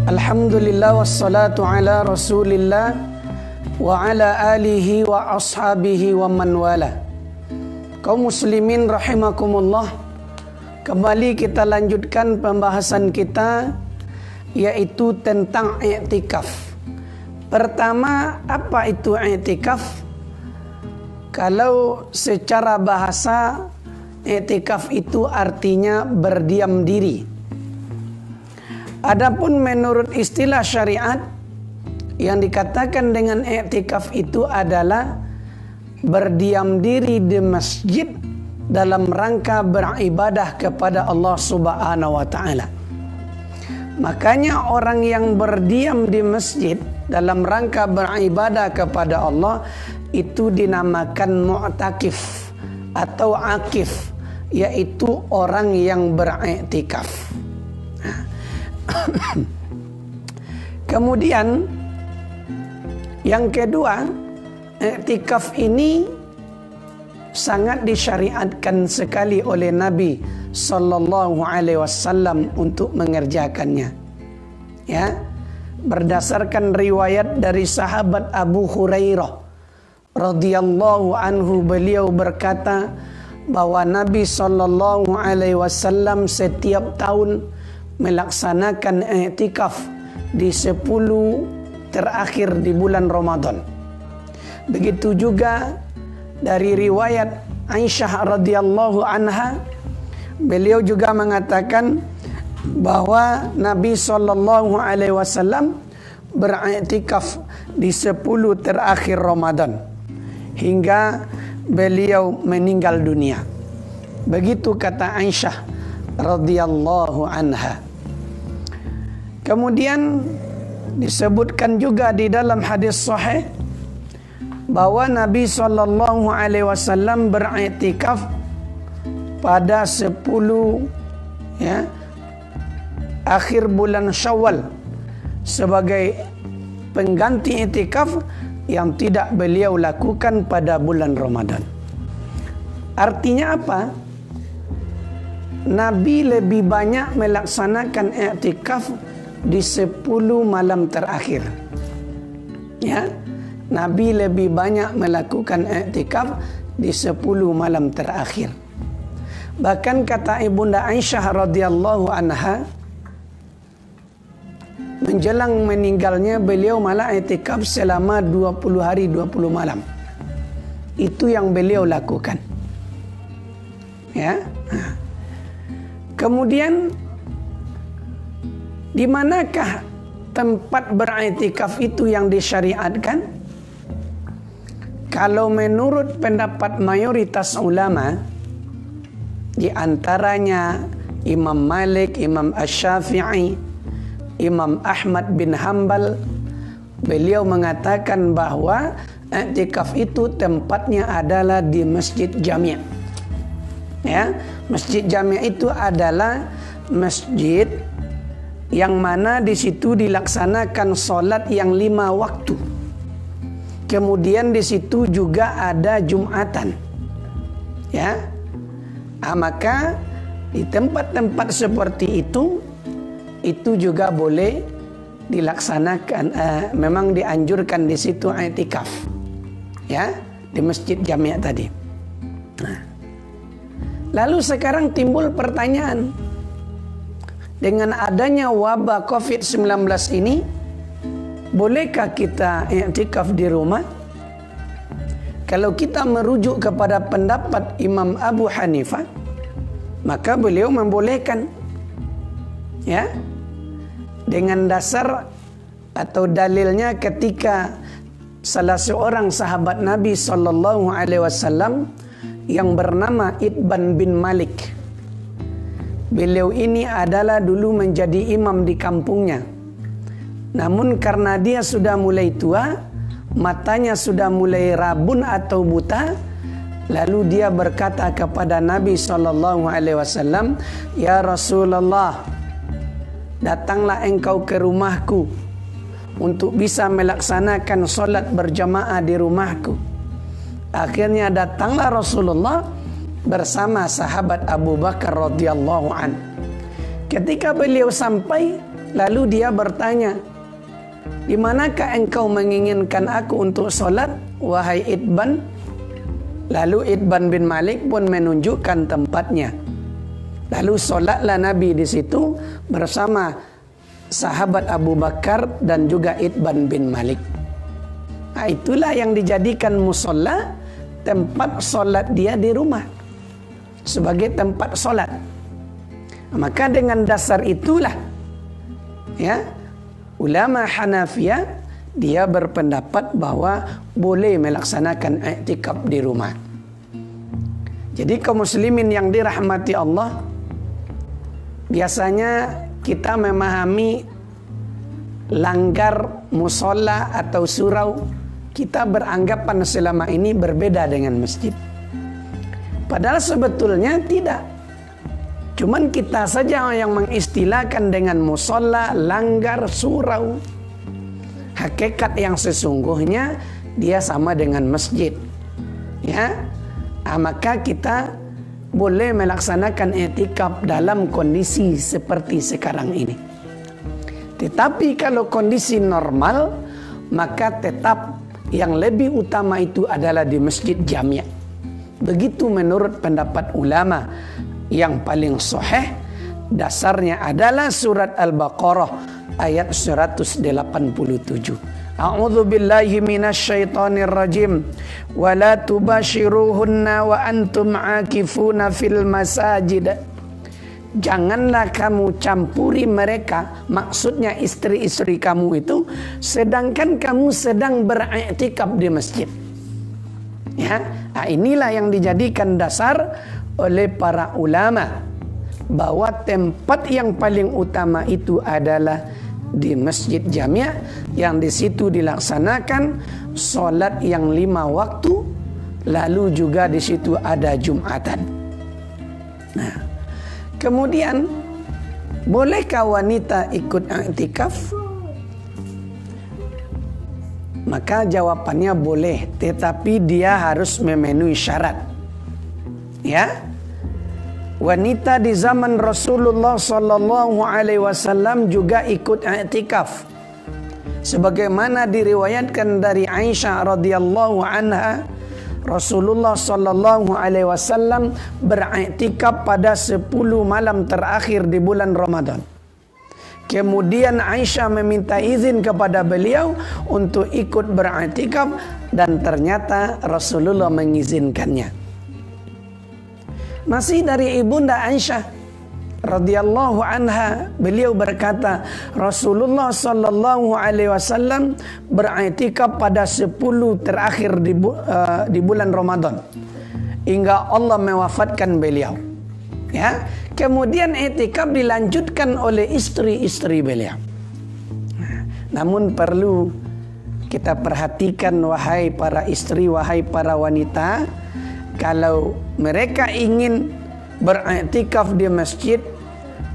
Alhamdulillah wassalatu ala rasulillah wa ala alihi wa ashabihi wa man wala. Kaum muslimin rahimakumullah, kembali kita lanjutkan pembahasan kita, yaitu tentang i'tikaf. Pertama, apa itu i'tikaf? Kalau secara bahasa, i'tikaf itu artinya berdiam diri. Adapun menurut istilah syariat, yang dikatakan dengan i'tikaf itu adalah berdiam diri di masjid dalam rangka beribadah kepada Allah Subhanahu wa taala. Makanya orang yang berdiam di masjid dalam rangka beribadah kepada Allah itu dinamakan mu'takif atau akif, yaitu orang yang beriktikaf. Kemudian yang kedua, iktikaf ini sangat disyariatkan sekali oleh Nabi sallallahu alaihi wasallam untuk mengerjakannya. Ya, berdasarkan riwayat dari sahabat Abu Hurairah radhiyallahu anhu, beliau berkata bahwa Nabi sallallahu alaihi wasallam setiap tahun melaksanakan i'tikaf di 10 terakhir di bulan Ramadan. Begitu juga dari riwayat Aisyah radhiyallahu anha, beliau juga mengatakan bahwa Nabi sallallahu alaihi wasallam beriktikaf di 10 terakhir Ramadan hingga beliau meninggal dunia. Begitu kata Aisyah radhiyallahu anha. Kemudian disebutkan juga di dalam hadis sahih bahwa Nabi sallallahu alaihi wasallam beriktikaf pada 10 akhir bulan Syawal sebagai pengganti iktikaf yang tidak beliau lakukan pada bulan Ramadan. Artinya apa? Nabi lebih banyak melaksanakan i'tikaf di 10 malam terakhir. Ya, Nabi lebih banyak melakukan i'tikaf di 10 malam terakhir. Bahkan kata Ibunda Aisyah radhiyallahu anha, menjelang meninggalnya beliau malah i'tikaf selama 20 hari 20 malam. Itu yang beliau lakukan. Ya. Kemudian di manakah tempat beriktikaf itu yang disyariatkan? Kalau menurut pendapat mayoritas ulama, di antaranya Imam Malik, Imam Asy-Syafi'i, Imam Ahmad bin Hanbal, beliau mengatakan bahwa i'tikaf itu tempatnya adalah di Masjid Jami'. Ya, Masjid Jami' itu adalah masjid yang mana di situ dilaksanakan solat yang 5 waktu. Kemudian di situ juga ada Jumatan. Ya, maka di tempat-tempat seperti itu juga boleh dilaksanakan. Memang dianjurkan di situ i'tikaf. Ya, di Masjid Jami' tadi. Lalu sekarang timbul pertanyaan, dengan adanya wabah COVID-19 ini, bolehkah kita i'tikaf di rumah? Kalau kita merujuk kepada pendapat Imam Abu Hanifah, maka beliau membolehkan. Ya, dengan dasar atau dalilnya ketika salah seorang sahabat Nabi sallallahu alaihi wasallam yang bernama Itban bin Malik. Beliau ini adalah dulu menjadi imam di kampungnya. Namun karena dia sudah mulai tua, matanya sudah mulai rabun atau buta, lalu dia berkata kepada Nabi SAW, "Ya Rasulullah, datanglah engkau ke rumahku untuk bisa melaksanakan solat berjamaah di rumahku." Akhirnya datanglah Rasulullah bersama sahabat Abu Bakar radhiyallahu an. Ketika beliau sampai, Lalu dia bertanya, "Di manakah engkau menginginkan aku untuk solat, wahai Itban?" Lalu Itban bin Malik pun menunjukkan tempatnya. Lalu solatlah Nabi di situ bersama sahabat Abu Bakar dan juga Itban bin Malik. Nah, itulah yang dijadikan musola, tempat solat dia di rumah, sebagai tempat solat. Maka dengan dasar itulah, ya, ulama Hanafiyah dia berpendapat bahwa boleh melaksanakan i'tikaf di rumah. Jadi kaum muslimin yang dirahmati Allah, biasanya kita memahami langgar musola atau surau, kita beranggapan selama ini berbeda dengan masjid. Padahal sebetulnya tidak. Cuman kita saja yang mengistilahkan dengan musola, langgar, surau. Hakikat yang sesungguhnya dia sama dengan masjid. Ya, maka kita boleh melaksanakan i'tikaf dalam kondisi seperti sekarang ini. Tetapi kalau kondisi normal, maka tetap yang lebih utama itu adalah di masjid jami'. Begitu menurut pendapat ulama yang paling sahih. Dasarnya adalah surat Al-Baqarah ayat 187. A'udzu billahi minasyaitonir rajim. Wa la tubashiruhunna wa antum 'akifuna fil masajid. Janganlah kamu campuri mereka, maksudnya istri-istri kamu itu, sedangkan kamu sedang beriktikaf di masjid. Ya, inilah yang dijadikan dasar oleh para ulama bahwa tempat yang paling utama itu adalah di masjid jami', yang di situ dilaksanakan solat yang 5 waktu, lalu juga di situ ada Jumatan. Nah, kemudian bolehkah wanita ikut i'tikaf? Maka jawabannya boleh, tetapi dia harus memenuhi syarat. Ya, wanita di zaman Rasulullah sallallahu alaihi wasallam juga ikut i'tikaf. Sebagaimana diriwayatkan dari Aisyah radhiyallahu anha, Rasulullah sallallahu alaihi wasallam beriktikaf pada 10 malam terakhir di bulan Ramadan. Kemudian Aisyah meminta izin kepada beliau untuk ikut beriktikaf dan ternyata Rasulullah mengizinkannya. Masih dari ibunda Aisyah radhiyallahu anha, beliau berkata, Rasulullah sallallahu alaihi wasallam beriktikaf pada 10 terakhir di bulan Ramadan hingga Allah mewafatkan beliau. Ya, kemudian i'tikaf dilanjutkan oleh istri-istri beliau. Namun perlu kita perhatikan, wahai para istri, wahai para wanita, kalau mereka ingin beriktikaf di masjid,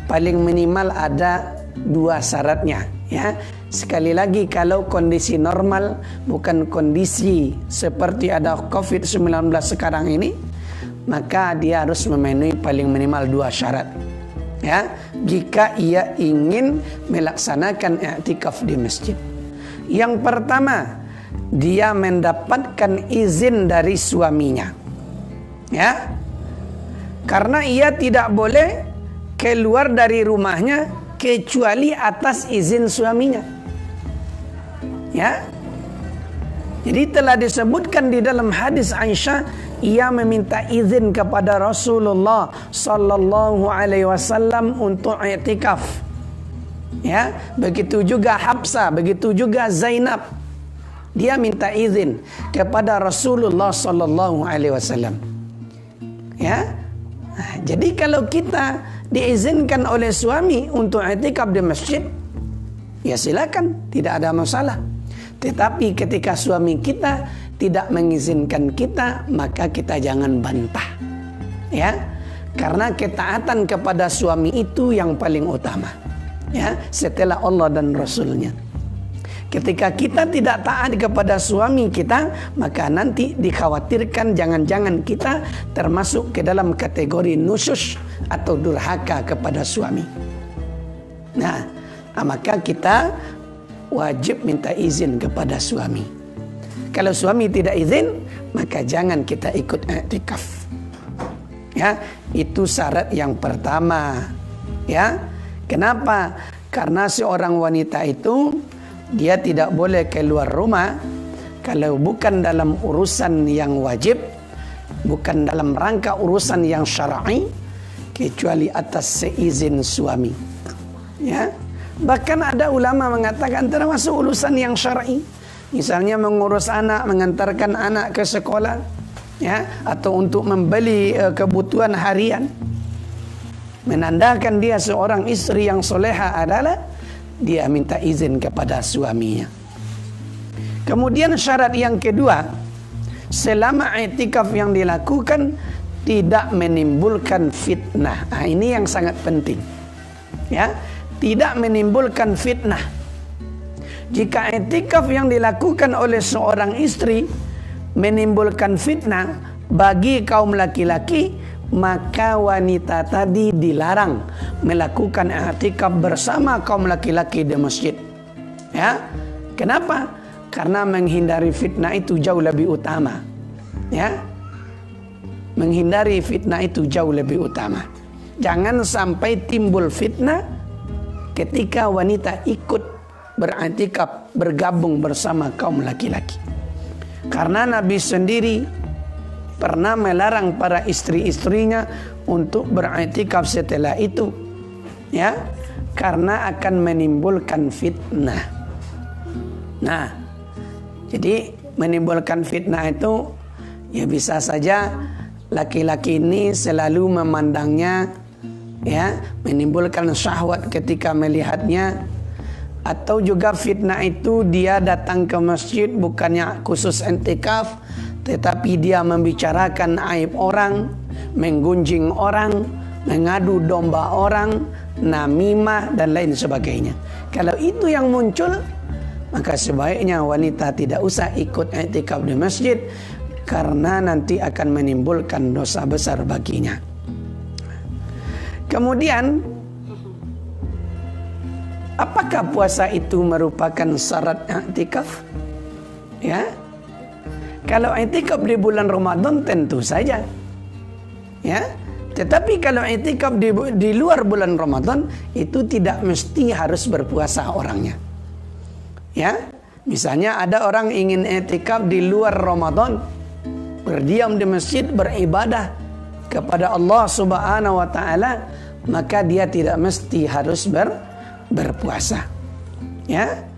paling minimal ada 2 syaratnya. Ya, sekali lagi, kalau kondisi normal, bukan kondisi seperti ada COVID-19 sekarang ini, maka dia harus memenuhi paling minimal 2 syarat. Ya, jika ia ingin melaksanakan i'tikaf di masjid. Yang pertama, dia mendapatkan izin dari suaminya. Ya, karena ia tidak boleh keluar dari rumahnya kecuali atas izin suaminya. Ya, jadi telah disebutkan di dalam hadis Aisyah, ia meminta izin kepada Rasulullah sallallahu alaihi wasallam untuk i'tikaf. Ya, begitu juga Hafsah, begitu juga Zainab. Dia minta izin kepada Rasulullah sallallahu alaihi wasallam. Ya. Nah, jadi kalau kita diizinkan oleh suami untuk i'tikaf di masjid, ya silakan, tidak ada masalah. Tetapi ketika suami kita tidak mengizinkan kita, maka kita jangan bantah. Ya, karena ketaatan kepada suami itu yang paling utama. Ya, setelah Allah dan Rasulnya. Ketika kita tidak taat kepada suami kita, maka nanti dikhawatirkan jangan-jangan kita termasuk ke dalam kategori nusyus atau durhaka kepada suami. Nah, Maka kita wajib minta izin kepada suami. Kalau suami tidak izin, maka jangan kita ikut i'tikaf. Ya, itu syarat yang pertama. Ya, kenapa? Karena seorang wanita itu dia tidak boleh keluar rumah kalau bukan dalam urusan yang wajib, bukan dalam rangka urusan yang syar'i, kecuali atas seizin suami. Ya, bahkan ada ulama mengatakan termasuk urusan yang syar'i, misalnya mengurus anak, mengantarkan anak ke sekolah, ya, atau untuk membeli kebutuhan harian. Menandakan dia seorang istri yang soleha adalah dia minta izin kepada suaminya. Kemudian syarat yang kedua, selama i'tikaf yang dilakukan tidak menimbulkan fitnah. Ini yang sangat penting. Ya, tidak menimbulkan fitnah. Jika i'tikaf yang dilakukan oleh seorang istri menimbulkan fitnah bagi kaum laki-laki, maka wanita tadi dilarang melakukan i'tikaf bersama kaum laki-laki di masjid. Ya, kenapa? Karena menghindari fitnah itu jauh lebih utama. Ya, menghindari fitnah itu jauh lebih utama. Jangan sampai timbul fitnah ketika wanita ikut beriktikaf, bergabung bersama kaum laki-laki. Karena Nabi sendiri pernah melarang para istri-istrinya untuk beriktikaf setelah itu. Ya, karena akan menimbulkan fitnah. Nah, jadi menimbulkan fitnah itu ya bisa saja laki-laki ini selalu memandangnya, ya, menimbulkan syahwat ketika melihatnya. Atau juga fitnah itu dia datang ke masjid bukannya khusus i'tikaf, tetapi dia membicarakan aib orang, menggunjing orang, mengadu domba orang, namimah dan lain sebagainya. Kalau itu yang muncul, maka sebaiknya wanita tidak usah ikut i'tikaf di masjid, karena nanti akan menimbulkan dosa besar baginya. Kemudian, apakah puasa itu merupakan syarat i'tikaf? Ya, kalau i'tikaf di bulan Ramadan tentu saja. Ya, tetapi kalau i'tikaf di luar bulan Ramadan itu tidak mesti harus berpuasa orangnya. Ya, misalnya ada orang ingin i'tikaf di luar Ramadan, berdiam di masjid, beribadah kepada Allah Subhanahu wa taala, maka dia tidak mesti harus berpuasa. Ya.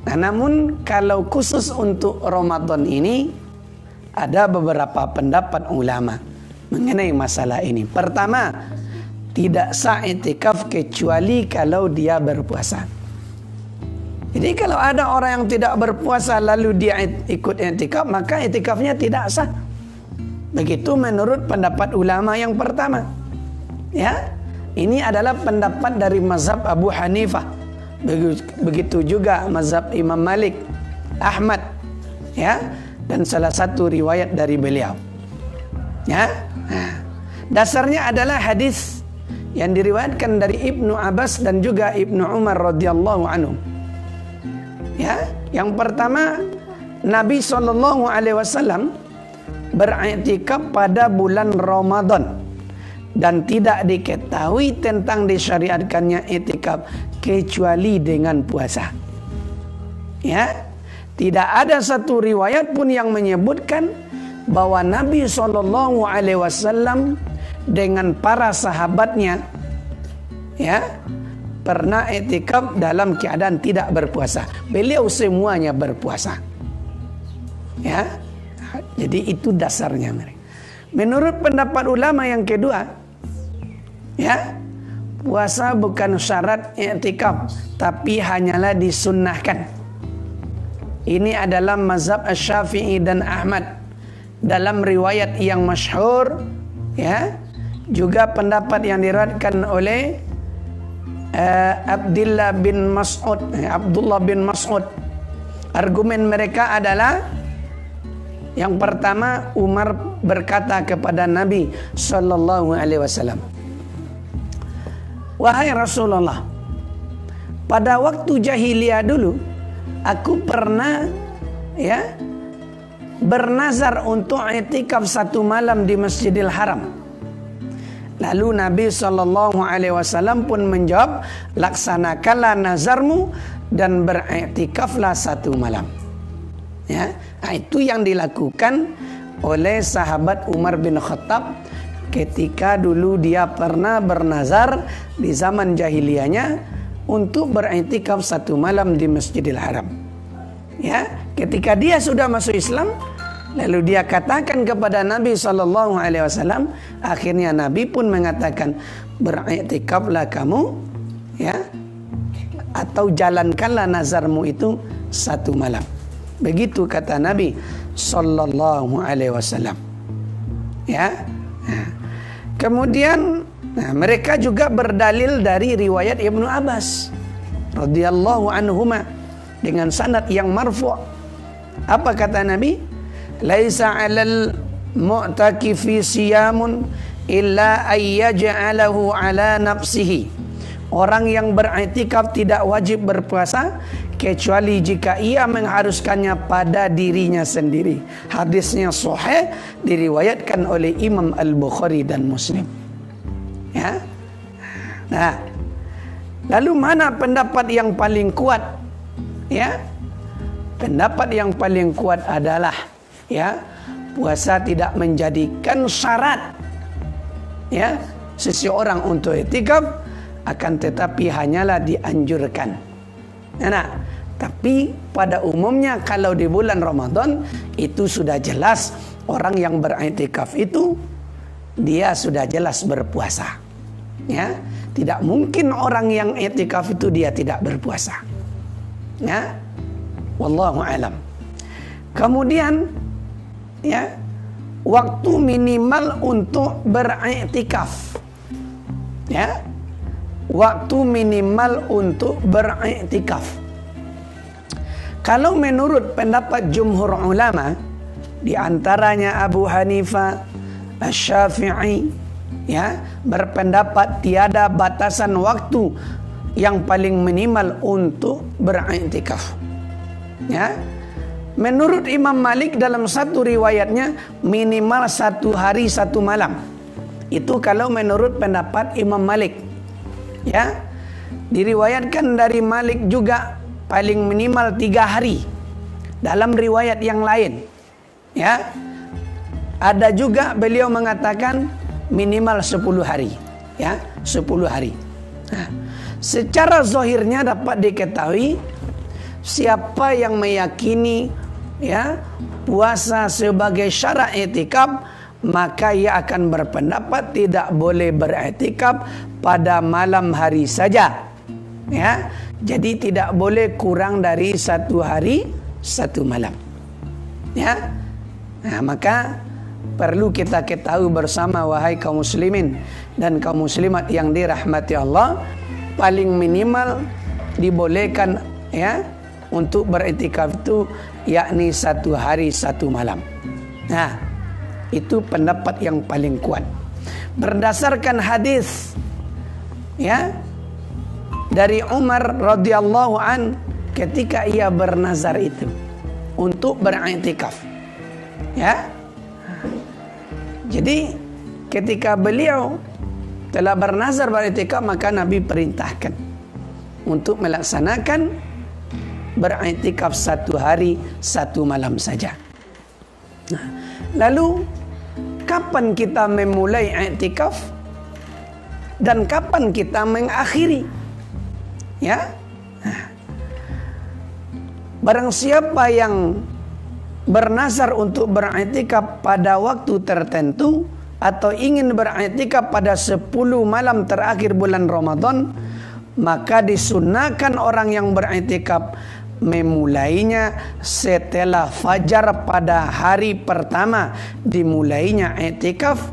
Nah, namun kalau khusus untuk Ramadan ini ada beberapa pendapat ulama mengenai masalah ini. Pertama, tidak sah i'tikaf kecuali kalau dia berpuasa. Jadi kalau ada orang yang tidak berpuasa lalu dia ikut i'tikaf, maka i'tikafnya tidak sah. Begitu menurut pendapat ulama yang pertama. Ya, ini adalah pendapat dari mazhab Abu Hanifah. Begitu juga mazhab Imam Malik, Ahmad, ya, dan salah satu riwayat dari beliau. Ya, dasarnya adalah hadis yang diriwayatkan dari Ibnu Abbas dan juga Ibnu Umar radhiyallahu anhu. Ya, yang pertama, Nabi SAW beriktikaf pada bulan Ramadan dan tidak diketahui tentang disyariatkannya iktikaf kecuali dengan puasa. Ya, tidak ada satu riwayat pun yang menyebutkan bahwa Nabi SAW dengan para sahabatnya, ya, pernah i'tikaf dalam keadaan tidak berpuasa. Beliau semuanya berpuasa. Ya. Jadi itu dasarnya mereka. Menurut pendapat ulama yang kedua, ya, puasa bukan syarat i'tikaf, tapi hanyalah disunnahkan. Ini adalah mazhab Asy-Syafi'i dan Ahmad dalam riwayat yang masyhur, ya. Juga pendapat yang diriwayatkan oleh Abdullah bin Mas'ud. Argumen mereka adalah yang pertama, Umar berkata kepada Nabi sallallahu alaihi wasallam, "Wahai Rasulullah, pada waktu jahiliyah dulu aku pernah bernazar untuk i'tikaf 1 malam di Masjidil Haram. Lalu Nabi SAW pun menjawab, laksanakanlah nazarmu dan beriktikaflah 1 malam. Ya, itu yang dilakukan oleh sahabat Umar bin Khattab ketika dulu dia pernah bernazar di zaman jahiliyahnya untuk beriktikaf 1 malam di Masjidil Haram. Ya, ketika dia sudah masuk Islam, lalu dia katakan kepada Nabi SAW, akhirnya Nabi pun mengatakan, beriktikaflah kamu, ya, atau jalankanlah nazarmu itu 1 malam. Begitu kata Nabi SAW. Ya. Kemudian mereka juga berdalil dari riwayat Ibnu Abbas radhiyallahu anhuma dengan sanad yang marfu'. Apa kata Nabi? Laisa 'alal mu'takifi siyamun illa ayyaj'alahu 'ala nafsihi. Orang yang beriktikaf tidak wajib berpuasa kecuali jika ia mengharuskannya pada dirinya sendiri. Hadisnya sahih, diriwayatkan oleh Imam Al-Bukhari dan Muslim. Ya. Nah, lalu mana pendapat yang paling kuat? Ya. Pendapat yang paling kuat adalah puasa tidak menjadikan syarat seseorang untuk i'tikaf, akan tetapi hanyalah dianjurkan. Nah, tapi pada umumnya kalau di bulan Ramadan itu sudah jelas orang yang beriktikaf itu dia sudah jelas berpuasa. Ya, tidak mungkin orang yang i'tikaf itu dia tidak berpuasa. Ya, wallahu alam. Kemudian waktu minimal untuk beriktikaf. Ya. Waktu minimal untuk beriktikaf. Kalau menurut pendapat jumhur ulama, di antaranya Abu Hanifah, Asy-Syafi'i, berpendapat tiada batasan waktu yang paling minimal untuk beriktikaf. Ya. Menurut Imam Malik dalam satu riwayatnya minimal 1 hari 1 malam. Itu kalau menurut pendapat Imam Malik. Ya, diriwayatkan dari Malik juga paling minimal 3 hari dalam riwayat yang lain. Ya, ada juga beliau mengatakan minimal 10 hari. Ya, 10 hari. Nah, secara zahirnya dapat diketahui siapa yang meyakini puasa sebagai syarat i'tikaf, maka ia akan berpendapat tidak boleh beriktikaf pada malam hari saja. Ya, jadi tidak boleh kurang dari 1 hari 1 malam. Ya, nah, maka perlu kita ketahui bersama wahai kaum muslimin dan kaum muslimat yang dirahmati Allah, paling minimal dibolehkan untuk beriktikaf itu yakni 1 hari 1 malam. Nah, itu pendapat yang paling kuat berdasarkan hadis dari Umar radhiyallahu an ketika ia bernazar itu untuk beriktikaf. Ya. Jadi ketika beliau telah bernazar beriktikaf, maka Nabi perintahkan untuk melaksanakan beriktikaf 1 hari 1 malam saja. Nah, lalu kapan kita memulai i'tikaf dan kapan kita mengakhiri? Ya. Barang siapa yang bernazar untuk beriktikaf pada waktu tertentu atau ingin beriktikaf pada 10 malam terakhir bulan Ramadan, maka disunahkan orang yang beriktikaf memulainya setelah fajar pada hari pertama dimulainya i'tikaf,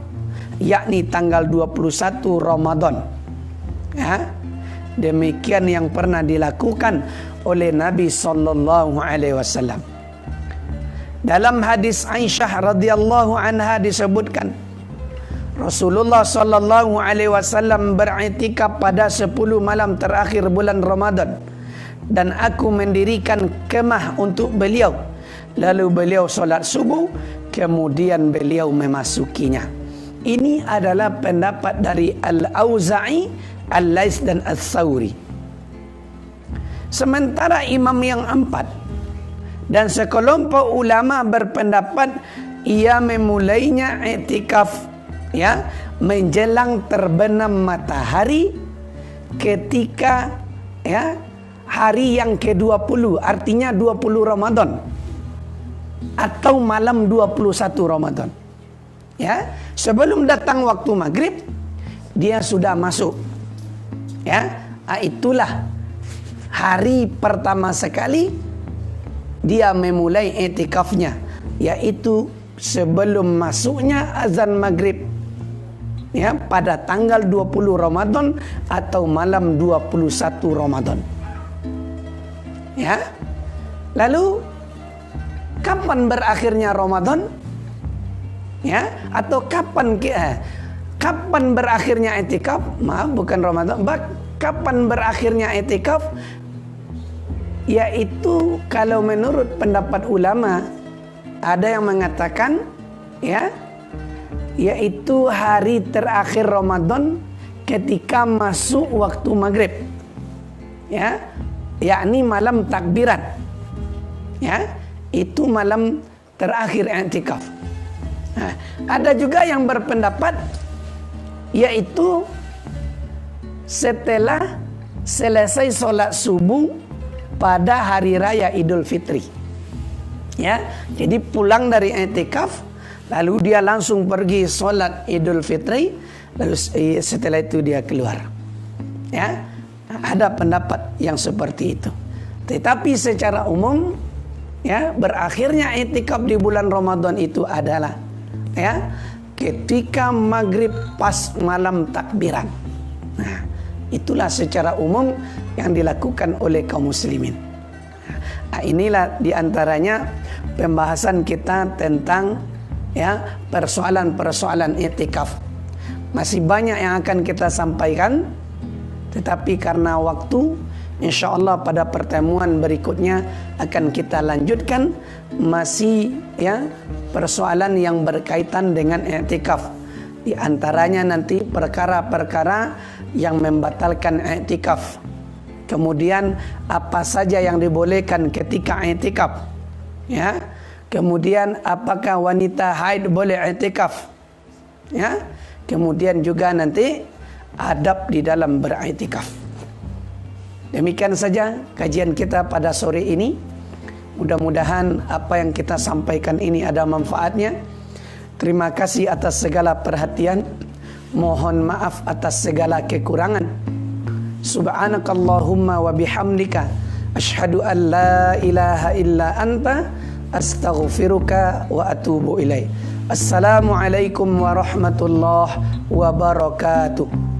yakni tanggal 21 Ramadan. Ya. Demikian yang pernah dilakukan oleh Nabi sallallahu alaihi wasallam. Dalam hadis Aisyah radhiyallahu anha disebutkan, Rasulullah sallallahu alaihi wasallam beriktikaf pada 10 malam terakhir bulan Ramadan, dan aku mendirikan kemah untuk beliau. Lalu beliau solat subuh, kemudian beliau memasukinya. Ini adalah pendapat dari Al-Auza'i, Al-Lais dan Al-Thawri. Sementara imam yang 4 dan sekelompok ulama berpendapat ia memulainya iktikaf menjelang terbenam matahari ketika hari yang ke-20, artinya 20 Ramadan atau malam 21 Ramadan. Sebelum datang waktu maghrib dia sudah masuk. Itulah hari pertama sekali dia memulai iktikafnya, yaitu sebelum masuknya azan maghrib pada tanggal 20 Ramadan atau malam 21 Ramadan. Lalu kapan berakhirnya Ramadan? Atau kapan berakhirnya iktikaf? Maaf, bukan Ramadan. Kapan berakhirnya iktikaf? Yaitu kalau menurut pendapat ulama, ada yang mengatakan yaitu hari terakhir Ramadan ketika masuk waktu maghrib, yakni malam takbiran. Itu malam terakhir i'tikaf. Ada juga yang berpendapat yaitu setelah selesai solat subuh pada hari raya Idul Fitri. Jadi pulang dari i'tikaf, lalu dia langsung pergi solat Idul Fitri, lalu setelah itu dia keluar. Ada pendapat yang seperti itu. Tetapi secara umum berakhirnya i'tikaf di bulan Ramadan itu adalah ketika maghrib pas malam takbiran. Itulah secara umum yang dilakukan oleh kaum muslimin. Inilah diantaranya pembahasan kita tentang persoalan-persoalan i'tikaf. Masih banyak yang akan kita sampaikan, tetapi karena waktu, insyaallah pada pertemuan berikutnya akan kita lanjutkan masih persoalan yang berkaitan dengan i'tikaf. Di antaranya nanti perkara-perkara yang membatalkan i'tikaf. Kemudian apa saja yang dibolehkan ketika i'tikaf. Kemudian apakah wanita haid boleh i'tikaf. Kemudian juga nanti adab di dalam beriktikaf. Demikian saja kajian kita pada sore ini. Mudah-mudahan apa yang kita sampaikan ini ada manfaatnya. Terima kasih atas segala perhatian. Mohon maaf atas segala kekurangan. Subhanakallahumma wa bihamdika asyhadu an la ilaha illa anta astaghfiruka wa atubu ilaik. Assalamualaikum warahmatullahi wabarakatuh.